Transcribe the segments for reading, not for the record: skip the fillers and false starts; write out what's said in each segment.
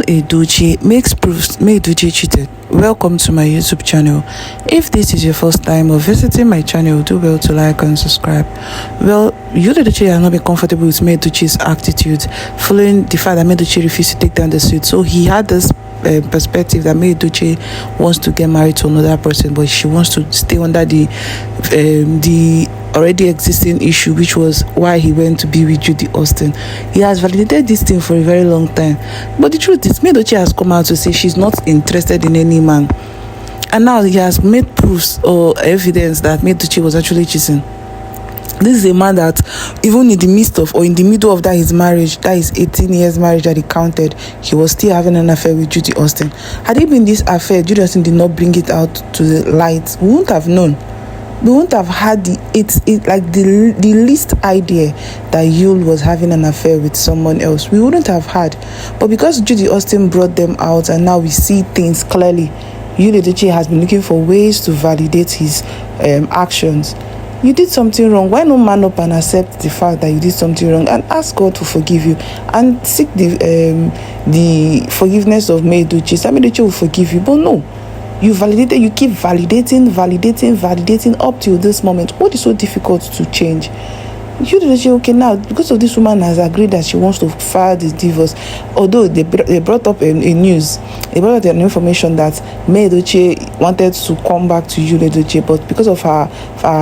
Edochie makes proofs Edochie cheated. Welcome to my YouTube channel. If this is your first time of visiting my channel, do well to like and subscribe. Well, Yul Edochie has not been comfortable with Edochie's attitude following the fact that Edochie refused to take down the suit. So he had this perspective that Edochie wants to get married to another person, but she wants to stay under the already existing issue, which was why he went to be with Judy Austin. He has validated this thing for a very long time, but the truth is Edochie has come out to say she's not interested in any man, and now he has made proofs or evidence that Edochie was actually cheating. This is a man that even in the midst of or in the middle of that his marriage, that is 18 years marriage that he counted, he was still having an affair with Judy Austin. Had it been this affair, Judy Austin did not bring it out to the light, we wouldn't have known. We wouldn't have had the least idea that Yul was having an affair with someone else. We wouldn't have had. But because Judy Austin brought them out and now we see things clearly, Yul Edochie has been looking for ways to validate his actions. You did something wrong. Why not man up and accept the fact that you did something wrong and ask God to forgive you and seek the forgiveness of Edochie? Some Edochie will forgive you, but no. You keep validating up till this moment. What is so difficult to change? You say, okay, now because of this woman has agreed that she wants to file this divorce, although they brought up an information that Edochie wanted to come back to Yul Edochie, but because of her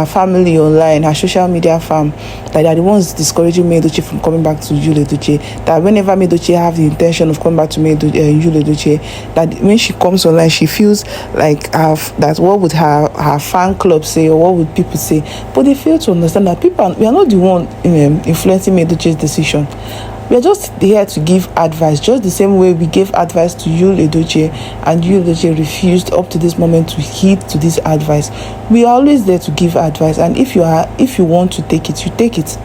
family online, her social media fam, that they are the ones discouraging Edochie from coming back to Yul Edochie. That whenever Edochie have the intention of coming back to Yul Edochie, that when she comes online, she feels like that what would her fan club say or what would people say, but they fail to understand that we are not the one influencing Edochie's decision. We are just here to give advice, just the same way we gave advice to Yul Edochie and Yul Edochie refused up to this moment to heed to this advice. We are always there to give advice, and if you want to take it, you take it.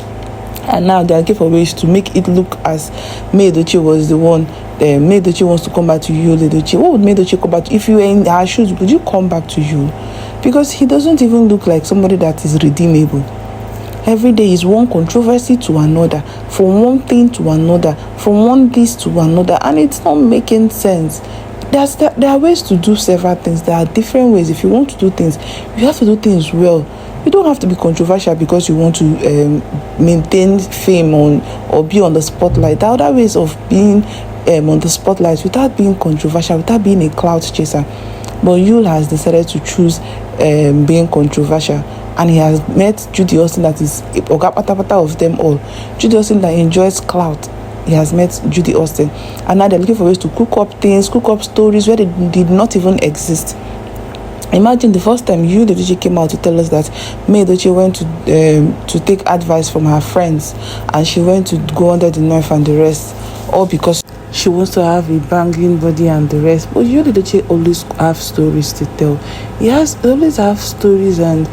And now they are looking for ways to make it look as Edochie was the one. Edochie wants to come back to Yul Edochie. What would Edochie come back to? If you were in her shoes, would you come back to Yul? Because he doesn't even look like somebody that is redeemable. Every day is one controversy to another, from one thing to another, from one this to another, and it's not making sense. There are ways to do several things. There are different ways. If you want to do things, you have to do things well. You don't have to be controversial because you want to maintain fame or be on the spotlight. There are other ways of being on the spotlight without being controversial, without being a clout chaser. But Yul has decided to choose being controversial. And he has met Judy Austin, that is Oga Patapata of them all. Judy Austin that enjoys clout. He has met Judy Austin. And now they're looking for ways to cook up things, cook up stories where they did not even exist. Imagine the first time Yul Edochie came out to tell us that Edochie went to take advice from her friends. And she went to go under the knife and the rest. All because she wants to have a banging body and the rest. But Yul Edochie always have stories to tell. He always have stories and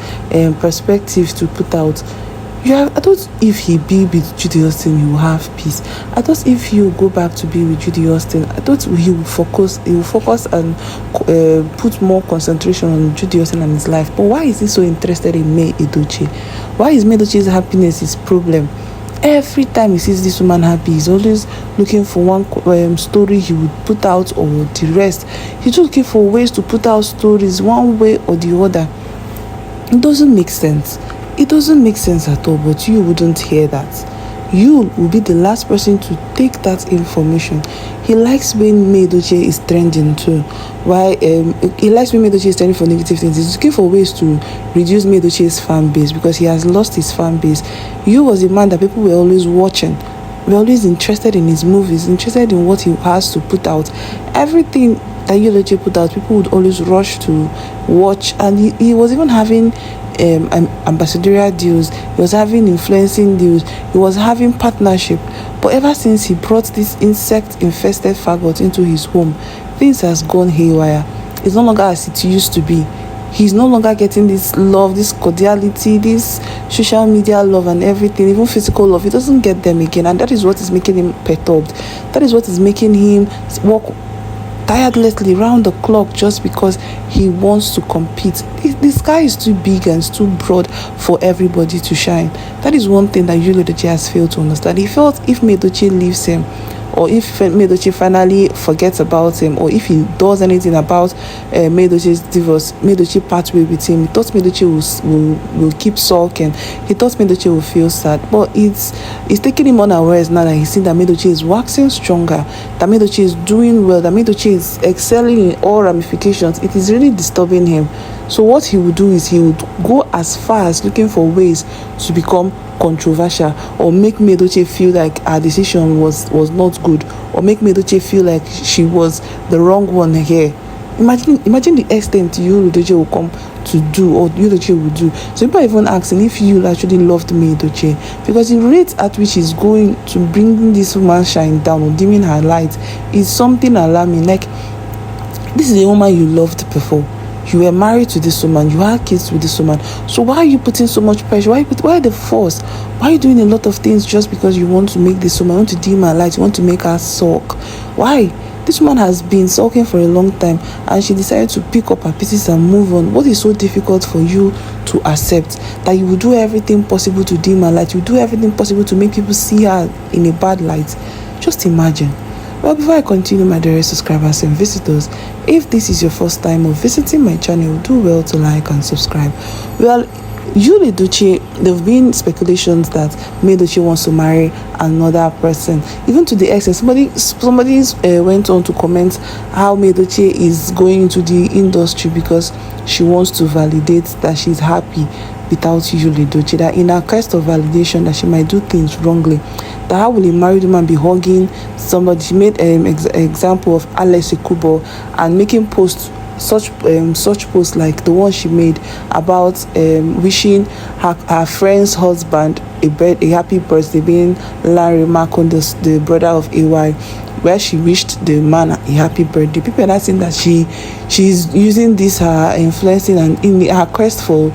perspectives to put out. I thought if he be with Judy Austin, he will have peace. I thought if he will go back to be with Judy Austin, I thought he will focus and put more concentration on Judy Austin and his life. But why is he so interested in Edochie? Why is Edochie's happiness his problem? Every time he sees this woman happy, he's always looking for one story he would put out or the rest. He's looking for ways to put out stories one way or the other. It doesn't make sense. It doesn't make sense at all, but you wouldn't hear that. You will be the last person to take that information. He likes when Edochie is trending too. Why? He likes when Edochie is trending for negative things. He's looking for ways to reduce Edochie's fan base because he has lost his fan base. You was a man that people were always watching. We're always interested in his movies, interested in what he has to put out. Everything that Edochie put out, people would always rush to watch, and he was even having ambassadorial deals. He was having influencing deals. He was having partnership. But ever since he brought this insect infested faggot into his home, things has gone haywire. It's no longer as it used to be. He's no longer getting this love, this cordiality, this social media love and everything, even physical love. He doesn't get them again, and that is what is making him perturbed. That is what is making him walk tirelessly round the clock just because he wants to compete. The sky is too big and too broad for everybody to shine. That is one thing that Yul Edochie has failed to understand. He felt if Edochie leaves him or if Edochie finally forgets about him, or if he does anything about Edochie's divorce, Edochie part way with him, he thought Edochie will keep sulking. He thought Edochie will feel sad, but it's taking him unawares now that he's seen that Edochie is waxing stronger, that Edochie is doing well, that Edochie is excelling in all ramifications. It is really disturbing him. So what he would do is he would go as far as looking for ways to become controversial, or make Edochie feel like her decision was not good, or make Edochie feel like she was the wrong one here. Imagine the extent Yul Edochie will come to do, or Yul Edochie will do. So people are even asking if Yul actually loved Edochie, because the rate at which he's going to bring this woman shine down or dimming her light is something alarming. Like, this is a woman you loved before. You were married to this woman, you had kids with this woman. So why are you putting so much pressure? Why the force? Why are you doing a lot of things just because you want to make this woman, you want to dim her light, you want to make her sulk? Why? This woman has been sulking for a long time, and she decided to pick up her pieces and move on. What is so difficult for you to accept? That you will do everything possible to dim her light, you do everything possible to make people see her in a bad light. Just imagine. Well, before I continue, my dear subscribers and visitors, if this is your first time of visiting my channel, do well to like and subscribe. Well, Yul Edochie, there have been speculations that Edochie wants to marry another person. Even to the extent, somebody went on to comment how Edochie is going into the industry because she wants to validate that she's happy without Yul Edochie, that in her quest of validation that she might do things wrongly, that how will a married woman be hugging somebody? She made an example of Alex Ekubo and making posts, such posts like the one she made about wishing her friend's husband a happy birthday, being Larry Macon, the brother of AY, where she wished the man a happy birthday. People are not saying that she's using this her influencing and in her quest for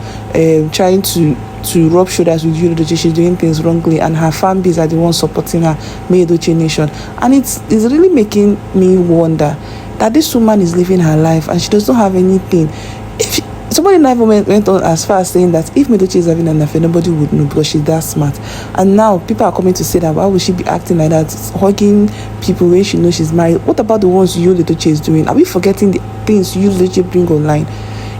trying to rub shoulders with Yul Edochie. She's doing things wrongly, and her fan base are the ones supporting her, Edochie Nation. And it's really making me wonder that this woman is living her life and she doesn't have anything. If somebody never went on as far as saying that if Edochie is having an affair, nobody would know because she's that smart. And now people are coming to say that why would she be acting like that, hugging people when she knows she's married? What about the ones Yul Edochie is doing? Are we forgetting the things Yul Edochie bring online?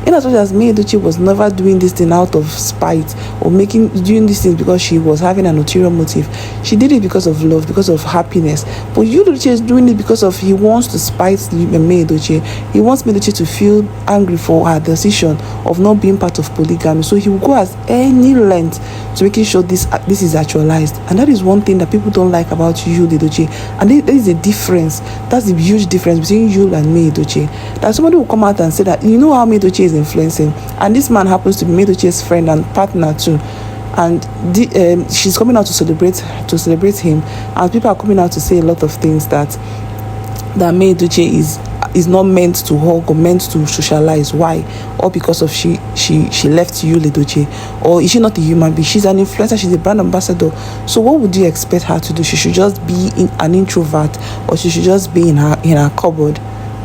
In as much as Edochie was never doing this thing out of spite or doing this thing because she was having an ulterior motive, she did it because of love, because of happiness. But Yul Edochie is doing it because of he wants to spite Edochie. He wants Edochie to feel angry for her decision of not being part of polygamy. So he will go as any length to making sure this is actualized. And that is one thing that people don't like about Yul Edochie. And there is a difference. That's the huge difference between Yul and Edochie. That somebody will come out and say that, you know how Edochie is influencing, and this man happens to be Edochie's friend and partner too, and she's coming out to celebrate him, and people are coming out to say a lot of things that Edochie is not meant to hug or meant to socialize. Why? Or because of she left Yul Edochie? Or is she not a human being? She's an influencer, she's a brand ambassador. So what would you expect her to do? She should just be an introvert, or she should just be in her cupboard?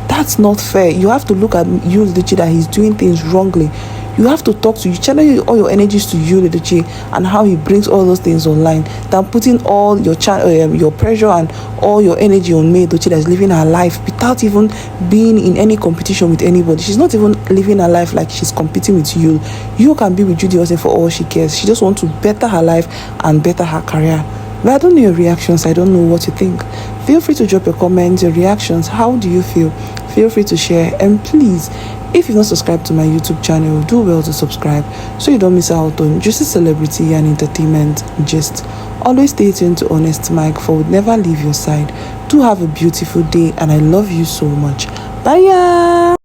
That's not fair. You have to look at Yul Edochie, that he's doing things wrongly. You have to channel all your energies to Yul Edochie and how he brings all those things online, than putting all your pressure and all your energy on Edochie that's living her life without even being in any competition with anybody. She's not even living her life like she's competing with Yul. Yul can be with Judy Austin for all she cares. She just wants to better her life and better her career. But I don't know your reactions. I don't know what you think. Feel free to drop your comments, your reactions. How do you feel? Feel free to share. And please, if you've not subscribed to my YouTube channel, do well to subscribe so you don't miss out on juicy celebrity and entertainment gist. Always stay tuned to Honest Mike, for we'd never leave your side. Do have a beautiful day, and I love you so much. Bye.